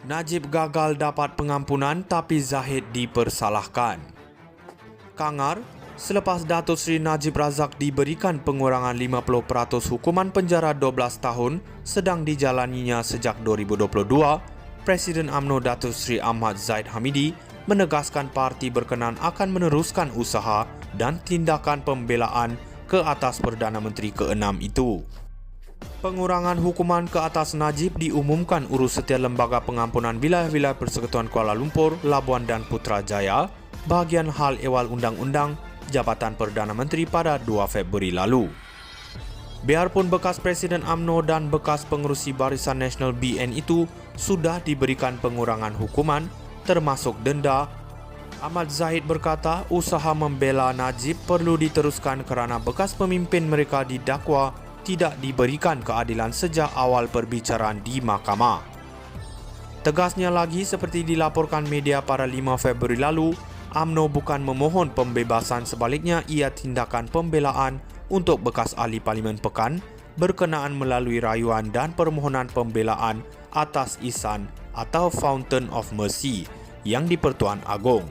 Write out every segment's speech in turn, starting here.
Najib gagal dapat pengampunan tapi Zahid dipersalahkan. Kangar, selepas Datuk Seri Najib Razak diberikan pengurangan 50% hukuman penjara 12 tahun sedang dijalaninya sejak 2022, Presiden UMNO Datuk Seri Ahmad Zahid Hamidi menegaskan parti berkenan akan meneruskan usaha dan tindakan pembelaan ke atas Perdana Menteri ke-6 itu. Pengurangan hukuman ke atas Najib diumumkan Urussetia Lembaga Pengampunan Wilayah-Wilayah Persekutuan Kuala Lumpur, Labuan dan Putrajaya, bahagian hal ehwal undang-undang Jabatan Perdana Menteri pada 2 Februari lalu. Biarpun bekas Presiden UMNO dan bekas pengerusi Barisan Nasional BN itu sudah diberikan pengurangan hukuman, termasuk denda, Ahmad Zahid berkata usaha membela Najib perlu diteruskan kerana bekas pemimpin mereka didakwa tidak diberikan keadilan sejak awal perbicaraan di mahkamah. Tegasnya lagi, seperti dilaporkan media pada 5 Februari lalu, UMNO bukan memohon pembebasan, sebaliknya ia tindakan pembelaan untuk bekas ahli Parlimen Pekan berkenaan melalui rayuan dan permohonan pembelaan atas Ihsan atau Fountain of Mercy yang di-Pertuan Agong.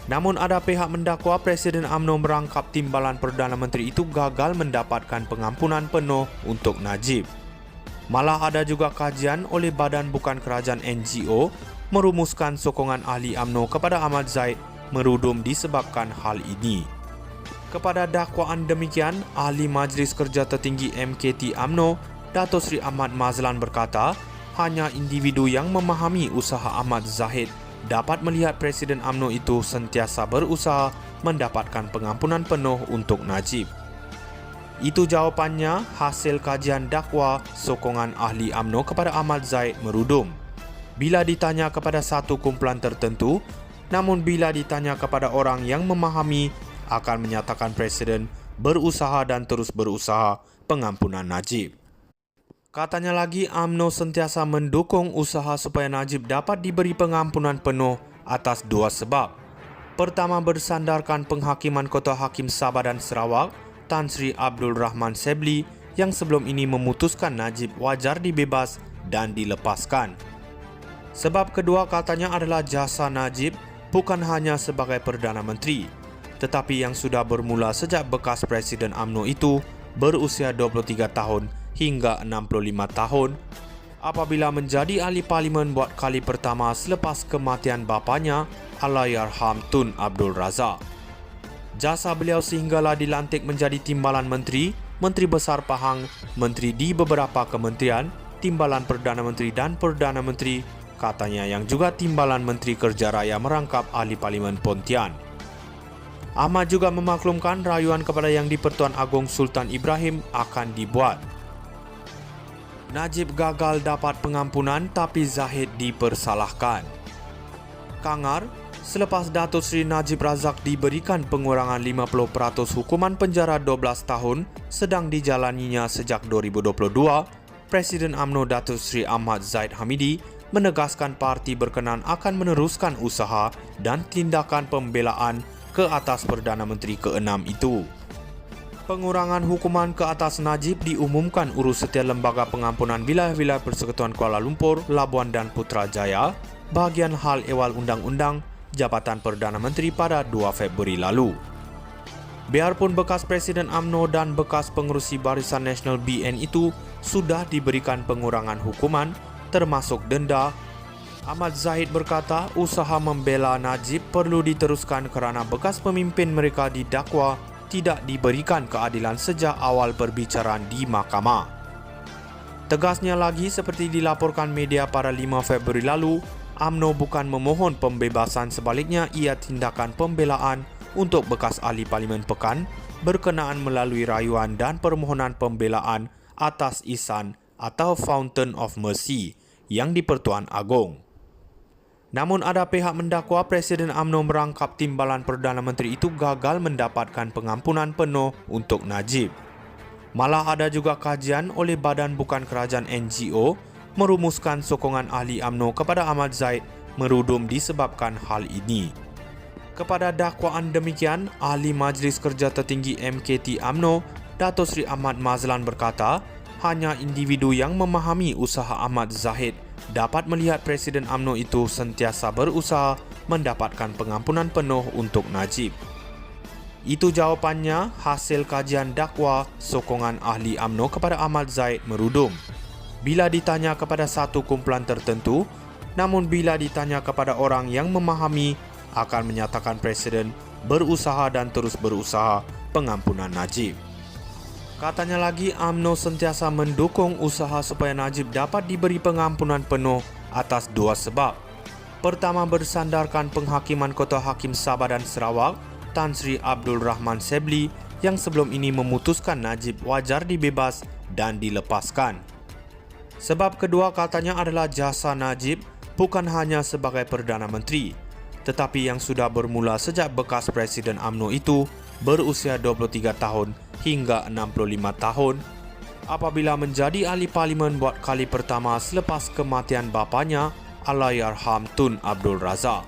Namun ada pihak mendakwa Presiden UMNO merangkap timbalan Perdana Menteri itu gagal mendapatkan pengampunan penuh untuk Najib. Malah ada juga kajian oleh Badan Bukan Kerajaan NGO merumuskan sokongan ahli UMNO kepada Ahmad Zahid merudum disebabkan hal ini. Kepada dakwaan demikian, Ahli Majlis Kerja Tertinggi MKT UMNO, Datuk Seri Ahmad Mazlan berkata, hanya individu yang memahami usaha Ahmad Zahid dapat melihat Presiden UMNO itu sentiasa berusaha mendapatkan pengampunan penuh untuk Najib. Itu jawapannya hasil kajian dakwa sokongan ahli UMNO kepada Ahmad Zahid merudum. Bila ditanya kepada satu kumpulan tertentu, namun bila ditanya kepada orang yang memahami, akan menyatakan Presiden berusaha dan terus berusaha pengampunan Najib. Katanya lagi, UMNO sentiasa mendukung usaha supaya Najib dapat diberi pengampunan penuh atas dua sebab. Pertama, bersandarkan Penghakiman Kota Hakim Sabah dan Sarawak, Tan Sri Abdul Rahman Sebli, yang sebelum ini memutuskan Najib wajar dibebas dan dilepaskan. Sebab kedua katanya adalah jasa Najib bukan hanya sebagai Perdana Menteri, tetapi yang sudah bermula sejak bekas Presiden UMNO itu berusia 23 tahun hingga 65 tahun apabila menjadi ahli parlimen buat kali pertama selepas kematian bapanya Allahyarham Tun Abdul Razak. Jasa beliau sehinggalah dilantik menjadi timbalan menteri, menteri besar Pahang, menteri di beberapa kementerian, timbalan Perdana Menteri dan Perdana Menteri, katanya yang juga timbalan Menteri Kerja Raya merangkap ahli parlimen Pontian. Ahmad juga memaklumkan rayuan kepada Yang di-Pertuan Agong Sultan Ibrahim akan dibuat. Najib gagal dapat pengampunan tapi Zahid dipersalahkan. Kangar, selepas Datuk Seri Najib Razak diberikan pengurangan 50% hukuman penjara 12 tahun sedang dijalaninya sejak 2022, Presiden UMNO Datuk Seri Ahmad Zahid Hamidi menegaskan parti berkenan akan meneruskan usaha dan tindakan pembelaan ke atas Perdana Menteri ke-6 itu. Pengurangan hukuman ke atas Najib diumumkan Urussetia Lembaga Pengampunan Wilayah-Wilayah Persekutuan Kuala Lumpur, Labuan dan Putrajaya, bahagian hal ehwal undang-undang Jabatan Perdana Menteri pada 2 Februari lalu. Biarpun bekas Presiden UMNO dan bekas pengerusi Barisan Nasional BN itu sudah diberikan pengurangan hukuman, termasuk denda, Ahmad Zahid berkata usaha membela Najib perlu diteruskan kerana bekas pemimpin mereka didakwa tidak diberikan keadilan sejak awal perbicaraan di mahkamah. Tegasnya lagi, seperti dilaporkan media pada 5 Februari lalu, UMNO bukan memohon pembebasan, sebaliknya ia tindakan pembelaan untuk bekas ahli Parlimen Pekan berkenaan melalui rayuan dan permohonan pembelaan atas Ihsan atau Fountain of Mercy yang di-Pertuan Agong. Namun ada pihak mendakwa Presiden UMNO merangkap timbalan Perdana Menteri itu gagal mendapatkan pengampunan penuh untuk Najib. Malah ada juga kajian oleh Badan Bukan Kerajaan NGO merumuskan sokongan ahli UMNO kepada Ahmad Zahid merudum disebabkan hal ini. Kepada dakwaan demikian, Ahli Majlis Kerja Tertinggi MKT UMNO, Datuk Seri Ahmad Mazlan berkata, hanya individu yang memahami usaha Ahmad Zahid dapat melihat Presiden UMNO itu sentiasa berusaha mendapatkan pengampunan penuh untuk Najib. Itu jawapannya hasil kajian dakwa sokongan ahli UMNO kepada Ahmad Zahid merudum. Bila ditanya kepada satu kumpulan tertentu, namun bila ditanya kepada orang yang memahami, akan menyatakan Presiden berusaha dan terus berusaha pengampunan Najib. Katanya lagi, UMNO sentiasa mendukung usaha supaya Najib dapat diberi pengampunan penuh atas dua sebab. Pertama, bersandarkan penghakiman Ketua Hakim Sabah dan Sarawak, Tan Sri Abdul Rahman Sebli, yang sebelum ini memutuskan Najib wajar dibebas dan dilepaskan. Sebab kedua katanya adalah jasa Najib bukan hanya sebagai Perdana Menteri, tetapi yang sudah bermula sejak bekas Presiden UMNO itu berusia 23 tahun hingga 65 tahun apabila menjadi ahli parlimen buat kali pertama selepas kematian bapanya Allahyarham Tun Abdul Razak.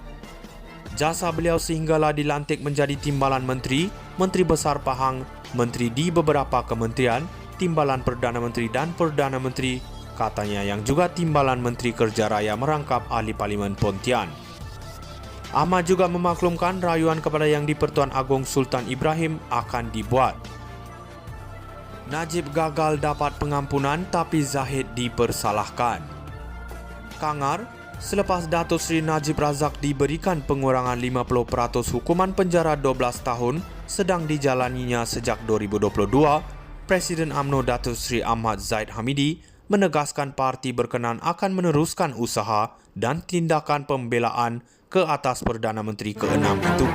Jasa beliau sehinggalah dilantik menjadi Timbalan Menteri, Menteri Besar Pahang, Menteri di beberapa kementerian, Timbalan Perdana Menteri dan Perdana Menteri, katanya yang juga Timbalan Menteri Kerja Raya merangkap ahli parlimen Pontian. Ahmad juga memaklumkan rayuan kepada Yang di-Pertuan Agong Sultan Ibrahim akan dibuat. Najib gagal dapat pengampunan tapi Zahid dipersalahkan. Kangar, selepas Datuk Seri Najib Razak diberikan pengurangan 50% hukuman penjara 12 tahun sedang dijalaninya sejak 2022, Presiden UMNO Datuk Seri Ahmad Zahid Hamidi menegaskan parti berkenan akan meneruskan usaha dan tindakan pembelaan ke atas Perdana Menteri ke-6 itu.